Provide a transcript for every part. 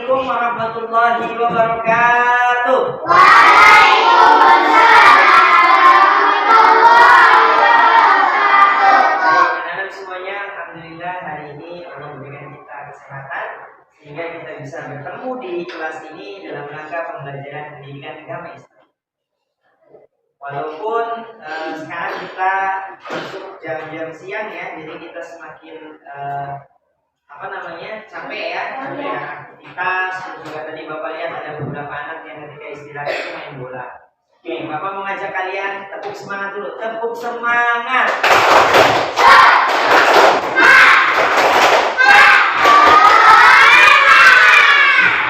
Assalamualaikum warahmatullahi wabarakatuh. Waalaikumsalam warahmatullahi wabarakatuh. Baik, anak-anak semuanya, alhamdulillah hari ini Allah memberikan kita kesehatan sehingga kita bisa bertemu di kelas ini dalam rangka pembelajaran pendidikan agama Islam. Walaupun sekarang kita masuk jam-jam siang ya, jadi kita semakin capek ya, dengan aktivitas. Terus juga tadi Bapak lihat ada beberapa anak yang ketika istirahat itu main bola. Oke, Bapak mau ngajak kalian tepuk semangat dulu, tepuk semangat.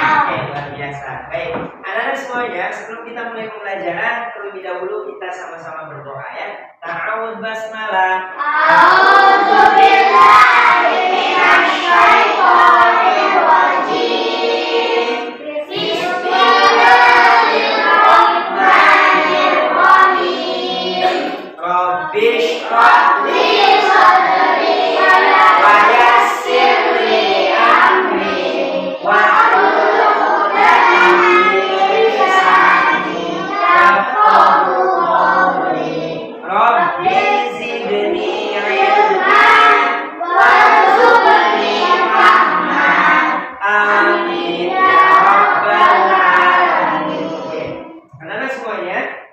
Oke, luar biasa. Baik, anak-anak semuanya, sebelum kita mulai pembelajaran, terlebih dahulu kita sama-sama berdoa ya. Ta'awudz basmalah. A'udzubillahi minasyaitonir rajim. Bismillahirrahmanirrahim. Rabbish shrah li sadri wa yassir li amri wahlul 'uqdatam min lisani yafqahu qawli. Rabbi zidni ilman warzuqni fahman. Amin ya rabbal alamin. Anak-anak semuanya,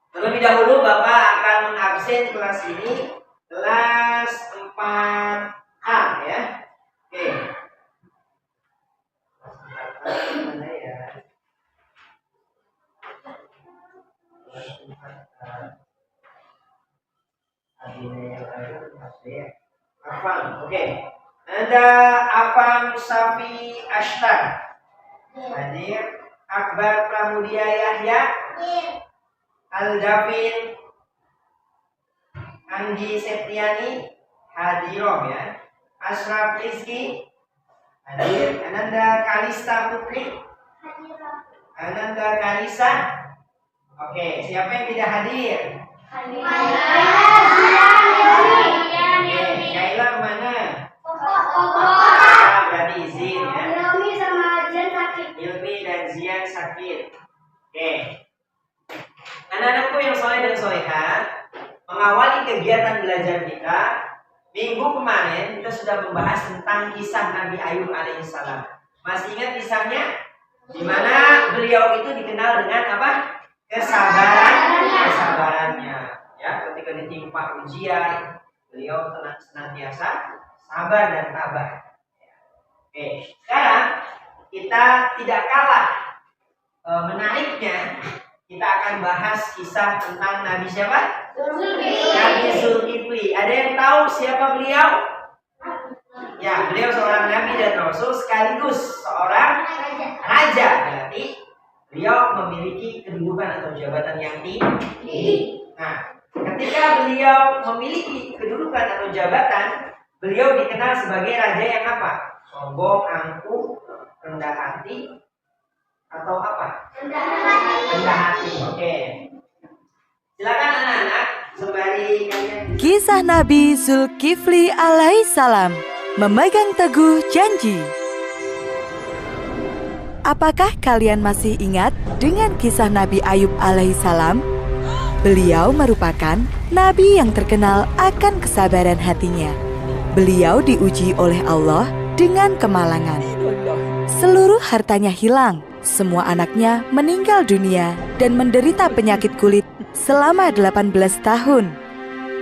terlebih dahulu Bapak akan mengabsen kelas ini, kelas 4A ya. Oke. Mana ya? Kelas 4A. Afam, oke. Ada Afam Safi Ashtar, hadir. Akbar Pramudia Yahya, Al-David Anggi Septiani, hadiroh ya. Ashraf Rizki, hadir. Ananda Kalista Putri, Ananda Kalisa. Oke, siapa yang tidak hadir? Kaila mana? Berarti izin ya. Ilmi dan Zian sakit. Oke. Anak-anakku yang soleh dan solehah, mengawali kegiatan belajar kita, minggu kemarin kita sudah membahas tentang kisah Nabi Ayub alaihissalam. Masih ingat kisahnya? Di mana beliau itu dikenal dengan apa? Kesabarannya. Ya, ketika ditimpa ujian, beliau senantiasa sabar dan tabah. Oke, sekarang kita tidak kalah menariknya. Kita akan bahas kisah tentang Nabi siapa? Nabi Zulkifli. Ada yang tahu siapa beliau? Ya, beliau seorang Nabi dan Rasul sekaligus seorang raja. Berarti beliau memiliki kedudukan atau jabatan yang tinggi. Nah, ketika beliau memiliki kedudukan atau jabatan, beliau dikenal sebagai raja yang apa? Sombong, angkuh, rendah hati, atau apa? Rendah hati. Oke. Silakan anak-anak, sembari kalian. Kisah Nabi Zulkifli alaihissalam memegang teguh janji. Apakah kalian masih ingat dengan kisah Nabi Ayub alaihissalam? Beliau merupakan nabi yang terkenal akan kesabaran hatinya. Beliau diuji oleh Allah dengan kemalangan. Seluruh hartanya hilang, semua anaknya meninggal dunia dan menderita penyakit kulit selama 18 tahun.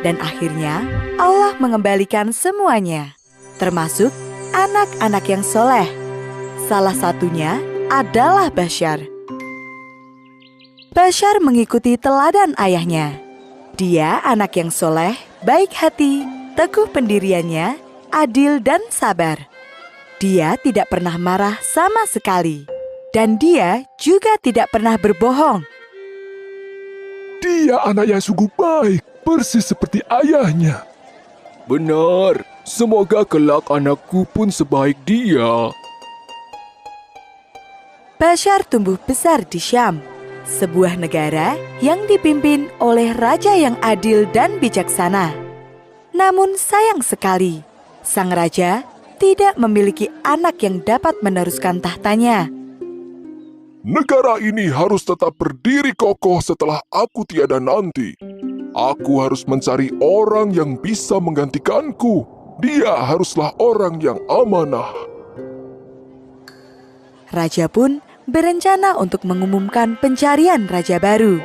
Dan akhirnya Allah mengembalikan semuanya, termasuk anak-anak yang soleh. Salah satunya adalah Basyar. Basyar mengikuti teladan ayahnya. Dia anak yang soleh, baik hati, teguh pendiriannya, adil dan sabar. Dia tidak pernah marah sama sekali. Dan dia juga tidak pernah berbohong. Dia anak yang sungguh baik, persis seperti ayahnya. Benar, semoga kelak anakku pun sebaik dia. Basyar tumbuh besar di Syam, sebuah negara yang dipimpin oleh raja yang adil dan bijaksana. Namun sayang sekali, sang raja tidak memiliki anak yang dapat meneruskan tahtanya. Negara ini harus tetap berdiri kokoh setelah aku tiada nanti. Aku harus mencari orang yang bisa menggantikanku. Dia haruslah orang yang amanah. Raja pun berencana untuk mengumumkan pencarian raja baru.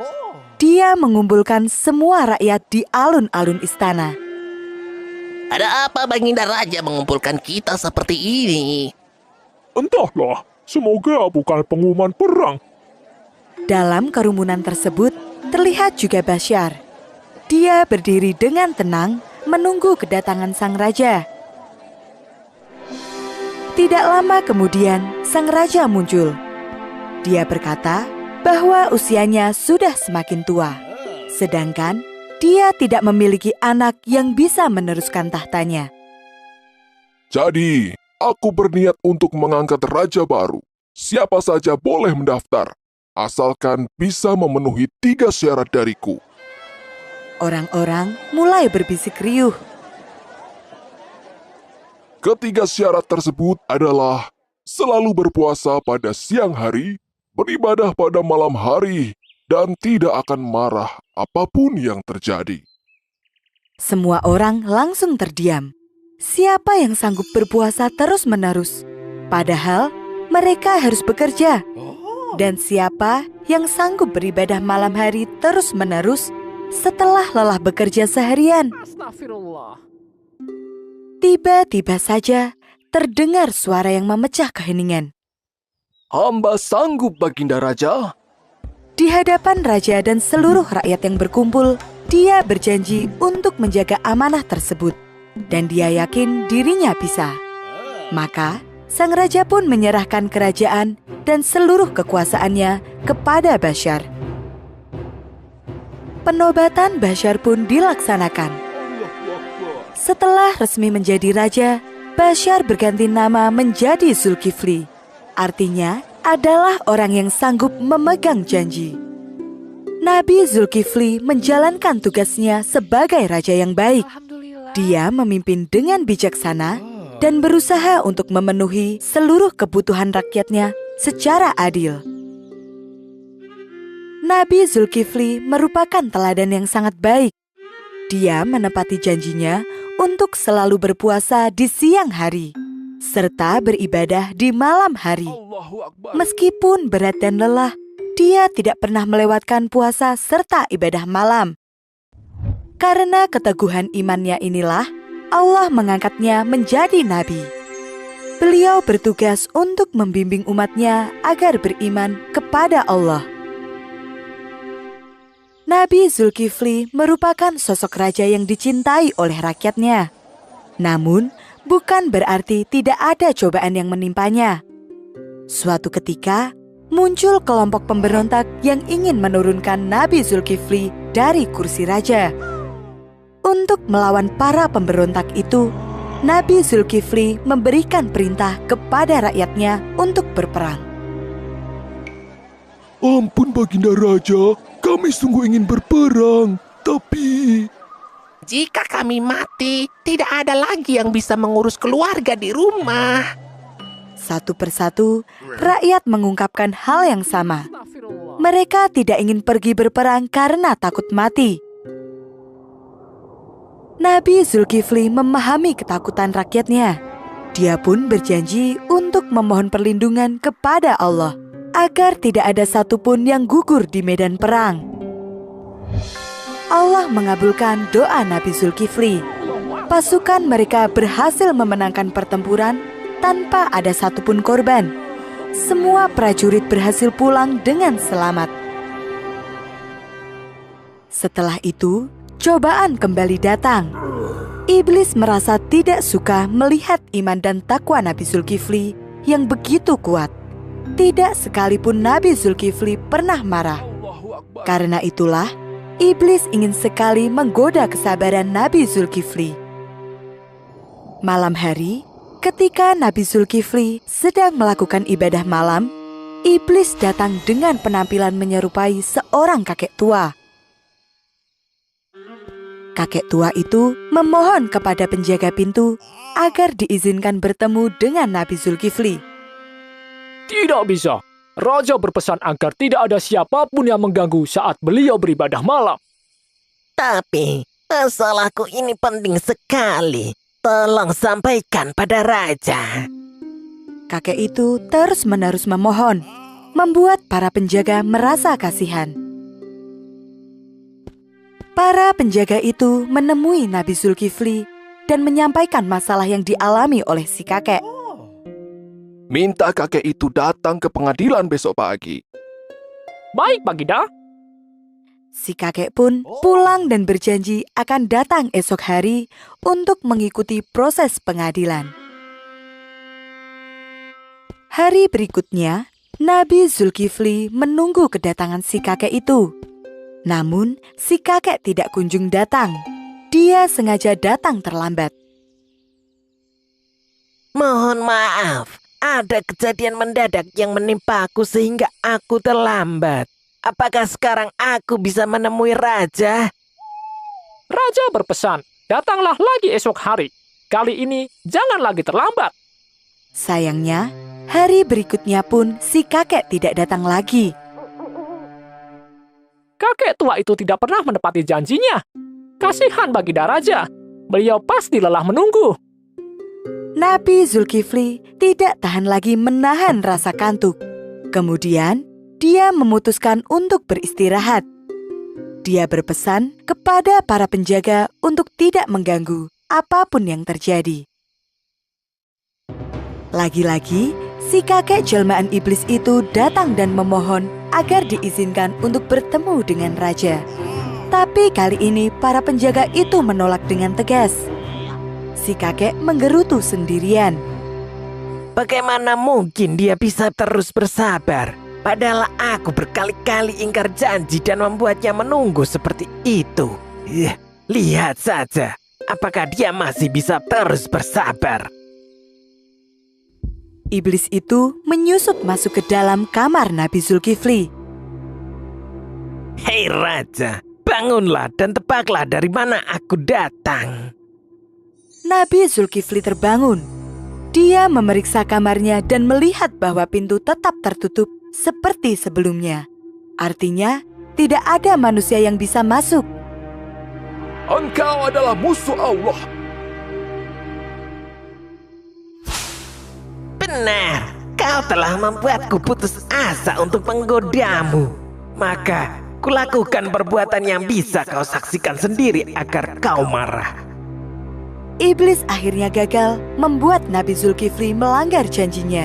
Dia mengumpulkan semua rakyat di alun-alun istana. Ada apa Baginda Raja mengumpulkan kita seperti ini? Entahlah, semoga bukan pengumuman perang. Dalam kerumunan tersebut, terlihat juga Bashar. Dia berdiri dengan tenang menunggu kedatangan sang raja. Tidak lama kemudian, sang raja muncul. Dia berkata bahwa usianya sudah semakin tua, sedangkan dia tidak memiliki anak yang bisa meneruskan tahtanya. Jadi, aku berniat untuk mengangkat raja baru. Siapa saja boleh mendaftar, asalkan bisa memenuhi 3 syarat dariku. Orang-orang mulai berbisik riuh. Ketiga syarat tersebut adalah selalu berpuasa pada siang hari, beribadah pada malam hari, dan tidak akan marah apapun yang terjadi. Semua orang langsung terdiam. Siapa yang sanggup berpuasa terus-menerus? Padahal mereka harus bekerja. Dan siapa yang sanggup beribadah malam hari terus-menerus setelah lelah bekerja seharian? Tiba-tiba saja terdengar suara yang memecah keheningan. Hamba sanggup, Baginda Raja. Di hadapan raja dan seluruh rakyat yang berkumpul, dia berjanji untuk menjaga amanah tersebut. Dan dia yakin dirinya bisa. Maka, sang raja pun menyerahkan kerajaan dan seluruh kekuasaannya kepada Bashar. Penobatan Bashar pun dilaksanakan. Setelah resmi menjadi raja, Bashar berganti nama menjadi Zulkifli. Artinya adalah orang yang sanggup memegang janji. Nabi Zulkifli menjalankan tugasnya sebagai raja yang baik. Dia memimpin dengan bijaksana dan berusaha untuk memenuhi seluruh kebutuhan rakyatnya secara adil. Nabi Zulkifli merupakan teladan yang sangat baik. Dia menepati janjinya untuk selalu berpuasa di siang hari, serta beribadah di malam hari. Meskipun berat dan lelah, dia tidak pernah melewatkan puasa serta ibadah malam. Karena keteguhan imannya inilah, Allah mengangkatnya menjadi nabi. Beliau bertugas untuk membimbing umatnya agar beriman kepada Allah. Nabi Zulkifli merupakan sosok raja yang dicintai oleh rakyatnya. Namun, bukan berarti tidak ada cobaan yang menimpanya. Suatu ketika, muncul kelompok pemberontak yang ingin menurunkan Nabi Zulkifli dari kursi raja. Untuk melawan para pemberontak itu, Nabi Zulkifli memberikan perintah kepada rakyatnya untuk berperang. Ampun Baginda Raja, kami sungguh ingin berperang, tapi... Jika kami mati, tidak ada lagi yang bisa mengurus keluarga di rumah. Satu persatu, rakyat mengungkapkan hal yang sama. Mereka tidak ingin pergi berperang karena takut mati. Nabi Zulkifli memahami ketakutan rakyatnya. Dia pun berjanji untuk memohon perlindungan kepada Allah agar tidak ada satupun yang gugur di medan perang. Allah mengabulkan doa Nabi Zulkifli. Pasukan mereka berhasil memenangkan pertempuran tanpa ada satupun korban. Semua prajurit berhasil pulang dengan selamat. Setelah itu, cobaan kembali datang. Iblis merasa tidak suka melihat iman dan takwa Nabi Zulkifli yang begitu kuat. Tidak sekalipun Nabi Zulkifli pernah marah. Karena itulah, iblis ingin sekali menggoda kesabaran Nabi Zulkifli. Malam hari, ketika Nabi Zulkifli sedang melakukan ibadah malam, iblis datang dengan penampilan menyerupai seorang kakek tua. Kakek tua itu memohon kepada penjaga pintu agar diizinkan bertemu dengan Nabi Zulkifli. Tidak bisa. Raja berpesan agar tidak ada siapapun yang mengganggu saat beliau beribadah malam. Tapi, masalahku ini penting sekali. Tolong sampaikan pada raja. Kakek itu terus-menerus memohon, membuat para penjaga merasa kasihan. Para penjaga itu menemui Nabi Zulkifli dan menyampaikan masalah yang dialami oleh si kakek. Minta kakek itu datang ke pengadilan besok pagi. Baik, Baginda. Si kakek pun pulang dan berjanji akan datang esok hari untuk mengikuti proses pengadilan. Hari berikutnya, Nabi Zulkifli menunggu kedatangan si kakek itu. Namun, si kakek tidak kunjung datang. Dia sengaja datang terlambat. Mohon maaf, ada kejadian mendadak yang menimpa aku sehingga aku terlambat. Apakah sekarang aku bisa menemui raja? Raja berpesan, datanglah lagi esok hari. Kali ini jangan lagi terlambat. Sayangnya, hari berikutnya pun si kakek tidak datang lagi. Kakek tua itu tidak pernah menepati janjinya. Kasihan Baginda Raja. Beliau pasti lelah menunggu. Nabi Zulkifli tidak tahan lagi menahan rasa kantuk. Kemudian, dia memutuskan untuk beristirahat. Dia berpesan kepada para penjaga untuk tidak mengganggu apapun yang terjadi. Lagi-lagi, si kakek jelmaan iblis itu datang dan memohon agar diizinkan untuk bertemu dengan raja. Tapi kali ini para penjaga itu menolak dengan tegas. Si kakek menggerutu sendirian. Bagaimana mungkin dia bisa terus bersabar? Padahal aku berkali-kali ingkar janji dan membuatnya menunggu seperti itu. Lihat saja, apakah dia masih bisa terus bersabar? Iblis itu menyusup masuk ke dalam kamar Nabi Zulkifli. Hei raja, bangunlah dan tebaklah dari mana aku datang. Nabi Zulkifli terbangun. Dia memeriksa kamarnya dan melihat bahwa pintu tetap tertutup seperti sebelumnya. Artinya, tidak ada manusia yang bisa masuk. Engkau adalah musuh Allah. Benar, kau telah membuatku putus asa untuk menggodamu. Maka, kulakukan perbuatan yang bisa kau saksikan sendiri agar kau marah. Iblis akhirnya gagal membuat Nabi Zulkifli melanggar janjinya.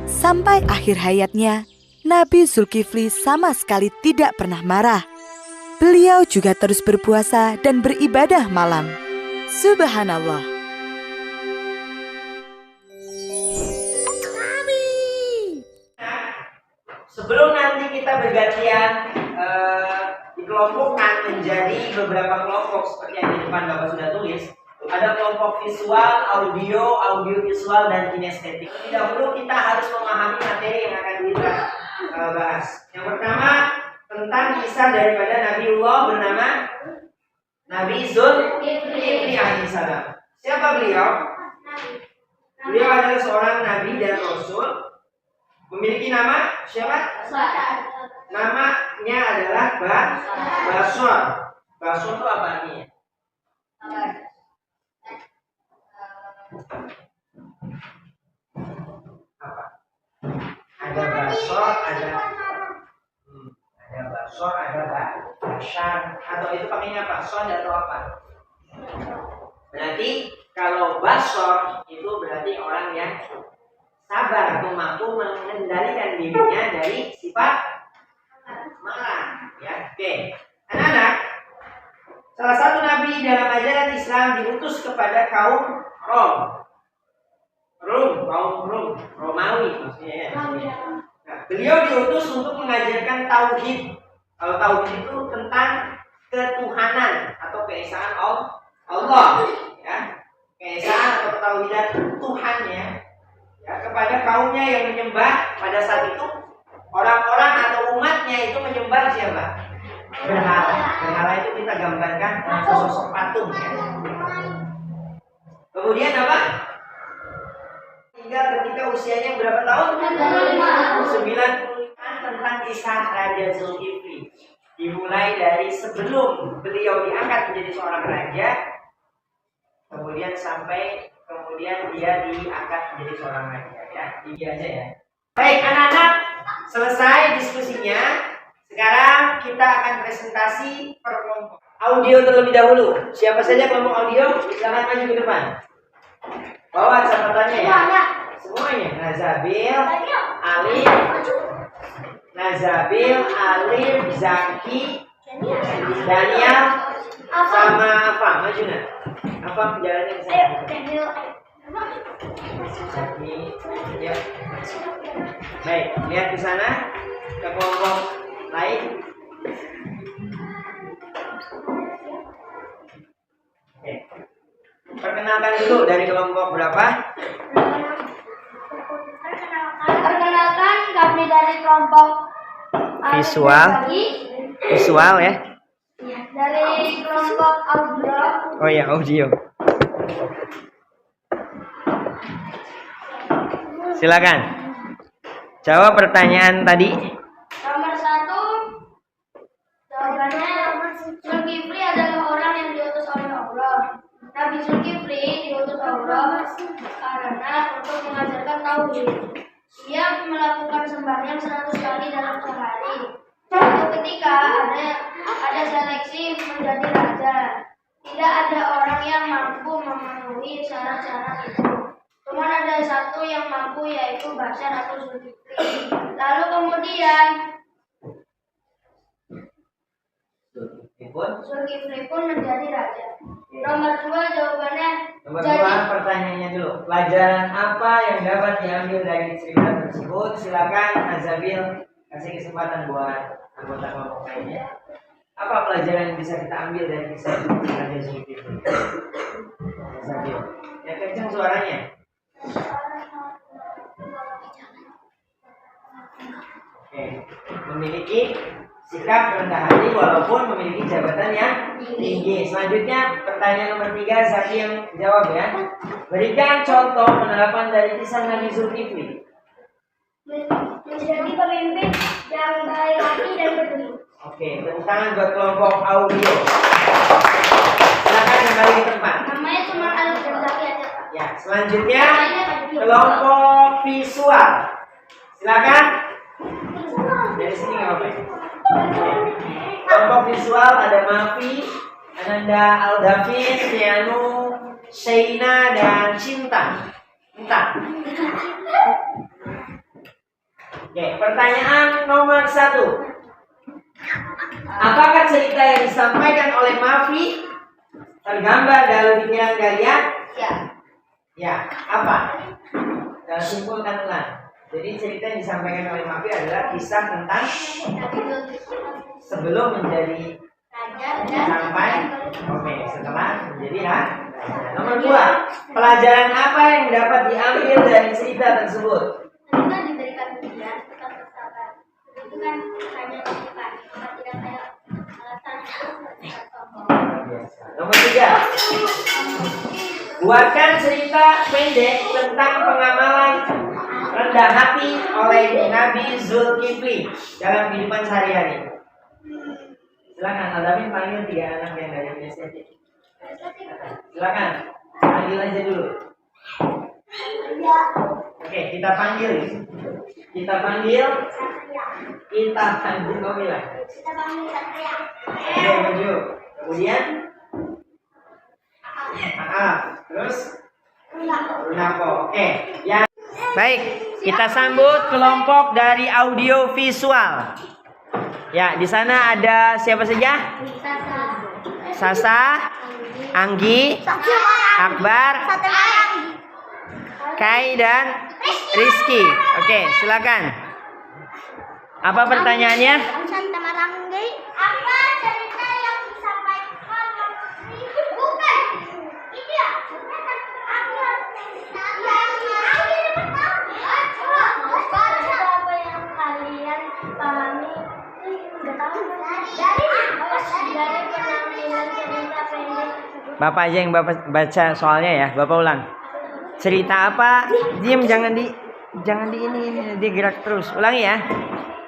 Sampai akhir hayatnya, Nabi Zulkifli sama sekali tidak pernah marah. Beliau juga terus berpuasa dan beribadah malam. Subhanallah. Sebelum nanti kita bergantian dikelompokkan menjadi beberapa kelompok seperti yang di depan Bapak sudah tulis. Ada kelompok visual, audio visual, dan kinestetik. Terlebih dahulu kita harus memahami materi yang akan kita bahas. Yang pertama tentang kisah daripada Nabiullah bernama Nabi Zulkifli alaihissalam. Siapa beliau? Beliau adalah seorang nabi dan rasul. Memiliki nama siapa? Namanya adalah Basor. Basor itu apa artinya? Apa? Ada Basor, ada Basor, ada Basyar. Atau itu pakainya apa? Son atau apa? Berarti kalau Basor itu berarti orang yang sabar atau mampu mengendalikan dirinya dari sifat marah. Ya, oke. Anak-anak, salah satu nabi dalam ajaran Islam diutus kepada kaum Romawi maksudnya. Nah, beliau diutus untuk mengajarkan tauhid. Kalau tauhid itu tentang ketuhanan atau keesaan Allah, ya. Keesaan atau ketauhidan Tuhannya. Ya, kepada kaumnya yang menyembah pada saat itu orang-orang atau umatnya itu menyembah siapa? berhala. Berhala itu kita gambarkan sosok patung ya. Kemudian apa? Hingga ketika usianya berapa tahun? 90. Tentang kisah Raja Zulkifli. Dimulai dari sebelum beliau diangkat menjadi seorang raja, kemudian sampai kemudian dia diangkat menjadi seorang raja ya. Ini aja ya. Baik anak-anak, selesai diskusinya. Sekarang kita akan presentasi per kelompok. Audio terlebih dahulu. Siapa saja kelompok audio? Silakan maju ke depan. Bawa catatannya ya. Semuanya. Nazabil, Alif, Zaki, Daniel, sama Afam. Maju nak. Afam jalannya ke sana. Zaki, ya. Baik, lihat di sana ke kelompok lain. Oke. Perkenalkan dulu dari kelompok berapa? Perkenalkan kami dari kelompok Visual ya. Dari kelompok audio. Oh ya, audio. Silakan. Jawab pertanyaan tadi. Nomor 1, jawabannya Zulkifli adalah orang yang diutus oleh Allah. Nabi Zulkifli diutus Allah karena untuk mengajarkan tauhid. Dia melakukan sembahyang 100 kali dalam sehari. Suatu ketika ada seleksi menjadi raja. Tidak ada orang yang mampu memenuhi syarat-syarat itu. Cuma ada satu yang mampu, yaitu Bashar atau Zulkifli. Lalu kemudian Zulkifli pun menjadi raja. Nomor 2 jawabannya. Nomor 2 pertanyaannya dulu. Pelajaran apa yang dapat diambil dari cerita tersebut? Silakan Azabil kasih kesempatan buat anggota kelompok lainnya. Apa pelajaran yang bisa kita ambil dari kisah Raja Zulkifli? Azabil. Yang kencang suaranya. Oke. Memiliki sikap rendah hati walaupun memiliki jabatan yang tinggi. Selanjutnya pertanyaan nomor 3, Zaki yang jawab ya. Berikan contoh penerapan dari kisah Nabi Zulkifli. Menjadi pemimpin yang baik hati dan peduli. Oke, tepuk tangan buat kelompok audio. Silakan kembali ke tempat. Namanya cuma Alif dan Zaki aja, Pak. Ya, selanjutnya kelompok visual. Silakan. Dari sini nggak apa-apa. Kelompok visual ada Mafi, Ananda, Aldavin, Tianu, Sheina, dan Cinta. Oke, pertanyaan nomor 1. Apakah cerita yang disampaikan oleh Mafi tergambar dalam pikiran kalian? Ya. Ya, apa? Dan simpulkan ulang. Jadi cerita yang disampaikan oleh Mafi adalah kisah tentang sebelum menjadi sampai, setelah menjadi raja. Nomor 2, pelajaran apa yang dapat diambil dari cerita tersebut? Kita diberikan ujian, kita bersabar. Itu kan hanya kesukaan, kita tidak kayak alasan untuk sombong. Nomor 3, buatkan cerita pendek tentang pengamalan rendah hati oleh Nabi Zulkifli dalam kehidupan sehari-hari. Silakan, Aldamin panggil 3 anak yang dari inisiatif. Silakan, panggil aja dulu. Oke, kita panggil. Kamila. Oke, maju. Kemudian terus Runako. Oke, yang baik, kita sambut kelompok dari audio visual. Ya, di sana ada siapa saja? Sasa, Anggi, Akbar, Kai, dan Rizky. Oke, silakan. Apa pertanyaannya? Apa cerita yang disampaikan bukan ini ya? Apa yang kalian pahami? Nggak tahu. Dari dari penampilan cerita pendek tersebut. Bapak aja yang Bapak baca soalnya ya. Bapak ulang. Cerita apa? Diam, jangan di ini dia gerak terus. Ulangi ya.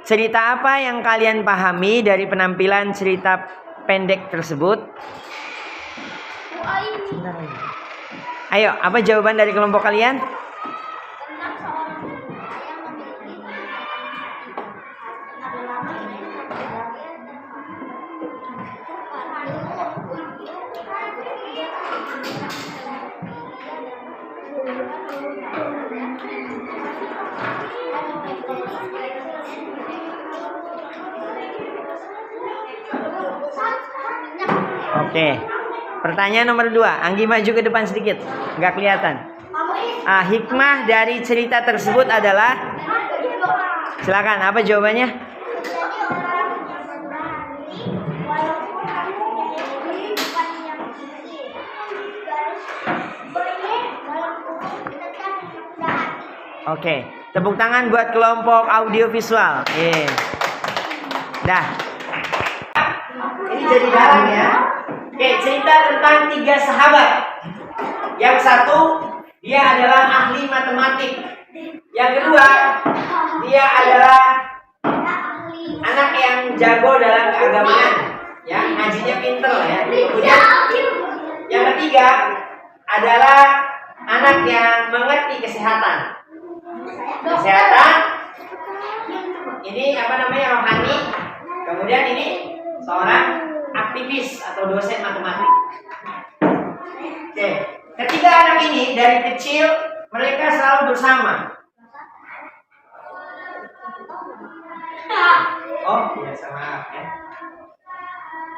Cerita apa yang kalian pahami dari penampilan cerita pendek tersebut? Ayo, apa jawaban dari kelompok kalian? Tentang seorang pemuda yang memiliki Oke. Pertanyaan nomor 2. Anggi maju ke depan sedikit. Nggak kelihatan. Hikmah dari cerita tersebut adalah? Silakan, apa jawabannya? Oke, tepuk tangan buat kelompok audiovisual. Dah. Ini jadi dalang ya. Oke, cerita tentang 3 sahabat. Yang satu, dia adalah ahli matematik. Yang kedua, dia adalah anak yang jago dalam keagamaan. Ya, ngajinya pinter ya. Kemudian, yang ketiga adalah anak yang mengerti kesehatan. Kesehatan, ini apa namanya, rohani. Kemudian ini seorang aktivis atau dosen matematik. Oke, ketiga anak ini dari kecil mereka selalu bersama. Oh, iya sama ya.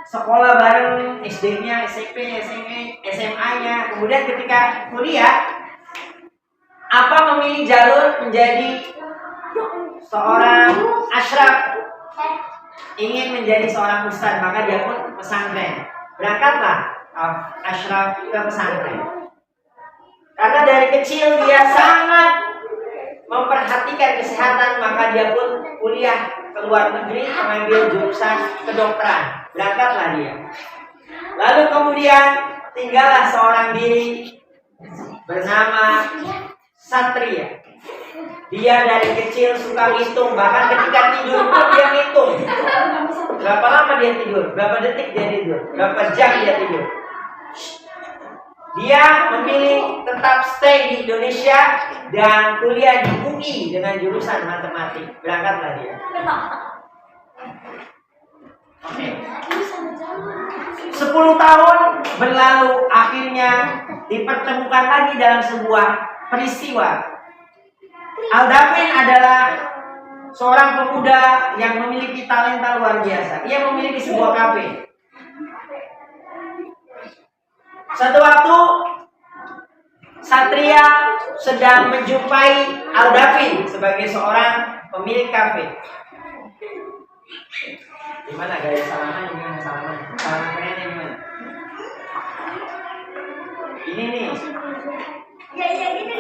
Sekolah bareng, SD-nya, SMP, SMA-nya. Kemudian ketika kuliah, apa memilih jalur menjadi seorang asyraf, ingin menjadi seorang ustadz, maka dia pun pesantren. Berangkatlah asyraf ke pesantren. Karena dari kecil dia sangat memperhatikan kesehatan, maka dia pun kuliah ke luar negeri mengambil jurusan kedokteran. Berangkatlah dia. Lalu kemudian tinggallah seorang diri bernama Satria. Dia dari kecil suka ngitung, bahkan ketika tidur pun dia ngitung. Berapa lama dia tidur, berapa detik dia tidur, berapa jam dia tidur. Dia memilih tetap stay di Indonesia dan kuliah di UI dengan jurusan matematik. Berangkatlah dia. Oke. 10 tahun berlalu, akhirnya dipertemukan lagi dalam sebuah peristiwa. Aldavin adalah seorang pemuda yang memiliki talenta luar biasa. Ia memiliki sebuah kafe. Satu waktu Satria sedang menjumpai Aldavin sebagai seorang pemilik kafe. Gimana gaya salaman? Gimana salaman? Salaman pengennya gimana? Ini nih. Ya gitu.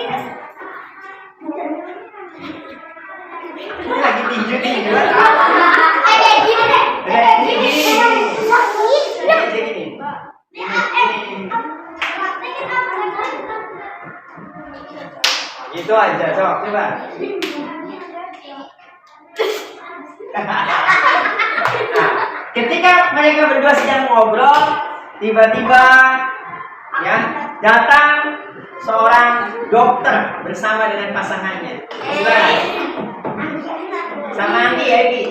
Ini lagi tinju nih. Gini deh. Gini. Itu aja, coba. Ketika mereka berdua sedang ngobrol, tiba-tiba ya datang seorang dokter bersama dengan pasangannya. Sama Andi ya, Egi.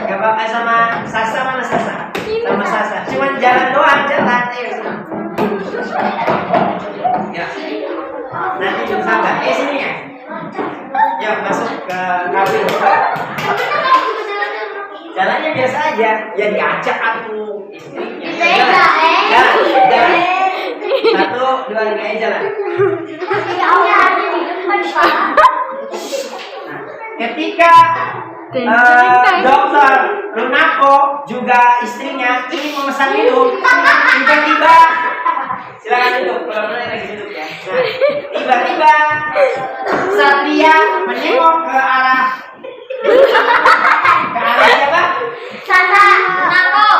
Gak apa-apa, sama Sasa, mana Sasa? Sama Sasa. Cuman jalan doang, jalan. Ya. Nanti sabar. Sini ya. Ya, masuk ke kafe. Jalannya biasa aja. Ya diajak aku istrinya. Jalan. 1, 2, 3 jalan. Ketika Dokter Lunako juga istrinya ingin memesan minum, tiba-tiba silakan duduk, kalau lagi duduk ya. Nah, tiba-tiba Satria menengok ke arah siapa? Sasa, Lunako.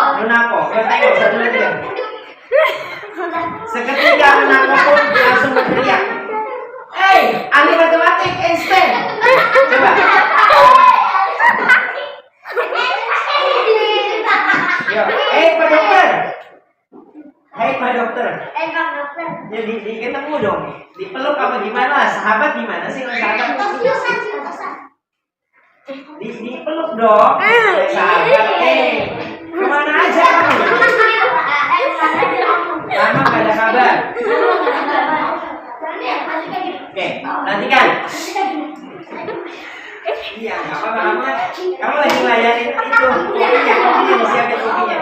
ketemu dong. Dipeluk apa gimana? Sahabat gimana sih kalau sahabat? Dipeluk dong. Sahabat. Kemana aja kamu? Lama gak ada kabar. Oke, nantikan. Iya, nggak apa-apa. Kamu lagi ngelayanin itu kopinya disiapin kopinya.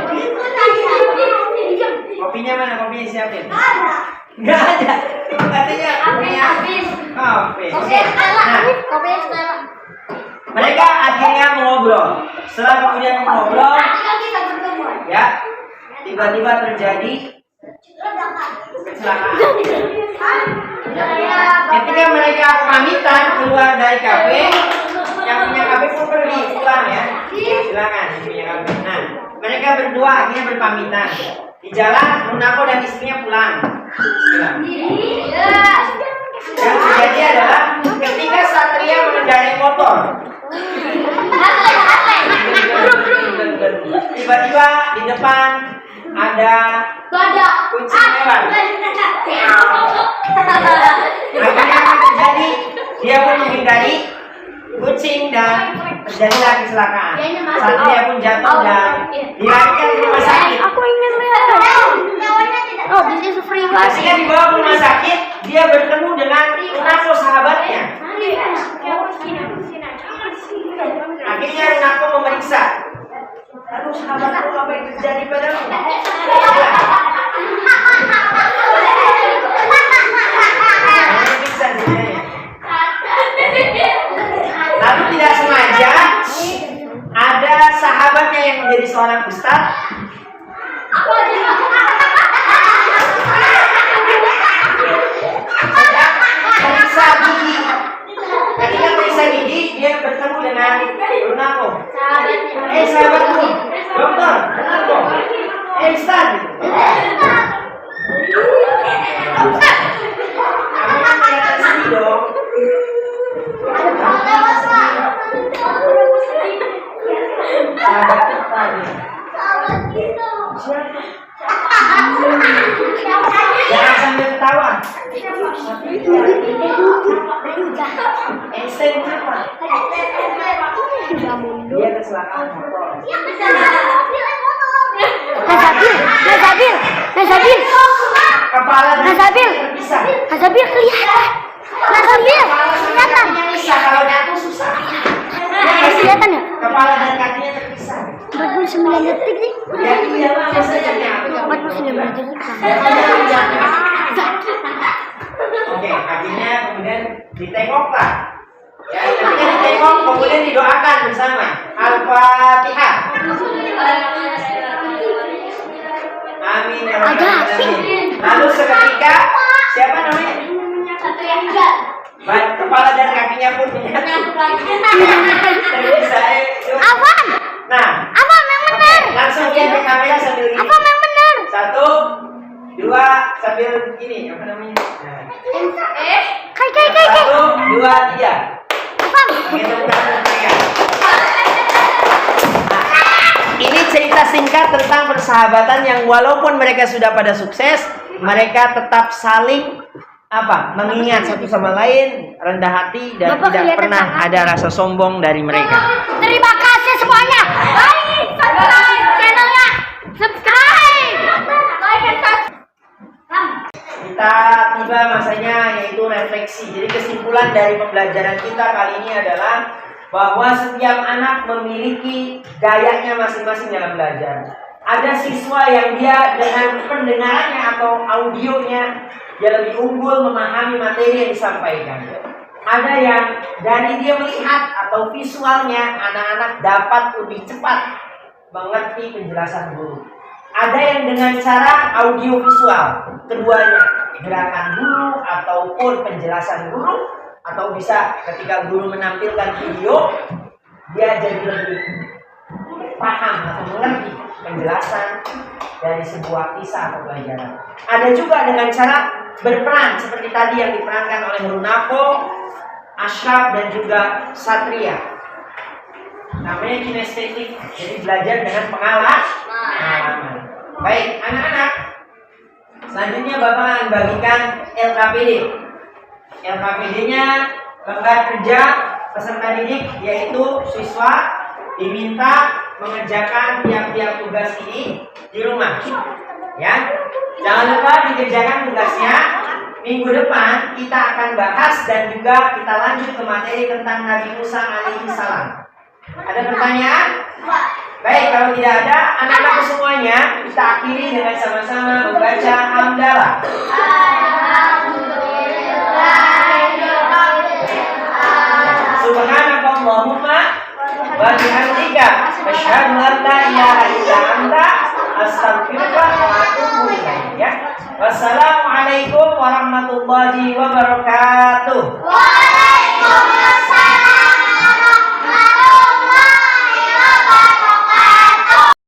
Kopinya mana? Kopinya siapin. Nggak ada. Katanya kopinya kopi. Nah, mereka akhirnya mengobrol. Setelah kemudian mengobrol, ya, tiba-tiba terjadi kecelakaan. Ketika mereka pamitan keluar dari kafe, yang punya kafe pun pergi pulang ya. Silakan yang punya kafe. Nah, mereka berdua akhirnya berpamitan. Di jalan, Runako dan istrinya pulang. Yang terjadi adalah ketika Satria mengendarai motor, tiba-tiba di depan ada kucing lewat. Akhirnya apa terjadi? Dia pun menghindari kucing dan terjadilah kecelakaan. Satria pun jatuh dan dilarikan ke rumah sakit. Ketika dibawa ke rumah sakit, dia bertemu dengan Runako sahabatnya. Akhirnya Runako memeriksa. Aduh sahabatku, apa yang terjadi padamu? Lalu tidak sengaja ada sahabatnya yang menjadi seorang ustadz. Periksa gigi. Ketika periksa gigi, dia bertemu dengan Runako. Sahabatku, dokter, benar kok. Ustaz. Kamu kan kelihatan sedih dong. Sahabat kita nih. Jangan sambil ketawa. Einstein kenapa? Dia kecelakaan motor. Nazabil. Kepala terpisah. Nazabil kelihatan. Kalau jatuh susah. Kelihatan ya? Kepala dan kakinya terpisah. 49 detik nih. Ya iyalah maksudnya nyatu. 49 detik. Oke, akhirnya kemudian ditengoklah. Ya, ketika ditengok kemudian didoakan bersama. Al-Fatihah. Amin ya rabbal alamin. Lalu seketika siapa namanya? Baik, kepala dan kakinya pun terpisah. Apaan? Nah, Apa yang benar? langsung lihat ke kamera sambil ini. Apa yang benar? 1, 2 sambil ini apa namanya? Nah. Kai. 1, 2, 3. Apa? Begitu bukan mereka. Ini cerita singkat tentang persahabatan yang walaupun mereka sudah pada sukses, mereka tetap saling mengingat satu sama lain, rendah hati dan tidak pernah ada rasa sombong dari mereka. Terima kasih semuanya. Like, subscribe channelnya. Subscribe. Kita tiba masanya yaitu refleksi. Jadi kesimpulan dari pembelajaran kita kali ini adalah bahwa setiap anak memiliki gayanya masing-masing dalam belajar. Ada siswa yang dia dengan pendengarannya atau audionya dia lebih unggul memahami materi yang disampaikan. Ada yang dari dia melihat atau visualnya anak-anak dapat lebih cepat mengerti penjelasan guru. Ada yang dengan cara audio visual, keduanya gerakan guru ataupun penjelasan guru, atau bisa ketika guru menampilkan video dia jadi lebih paham atau mengerti penjelasan dari sebuah kisah atau pelajaran. Ada juga dengan cara berperan seperti tadi yang diperankan oleh Runako, Ashraf dan juga Satria. Namanya kinestetik, jadi belajar dengan pengalaman. Baik, anak-anak, Selanjutnya Bapak akan bagikan LKPD. LKPD-nya lembar kerja peserta didik, yaitu siswa diminta mengerjakan tiap-tiap tugas ini di rumah. Ya, jangan lupa dikerjakan tugasnya. Minggu depan kita akan bahas dan juga kita lanjut ke materi tentang Nabi Musa alaihi salam. Ada pertanyaan? Baik, kalau tidak ada, anak-anak semuanya kita akhiri dengan sama-sama membaca hamdalah. Subhanakallahumma wa bihamdika asyhadu an la ilaha illa anta astaghfiruka wa atubu ilaik. Ya. Wassalamualaikum warahmatullahi wabarakatuh. Waalaikumsalam.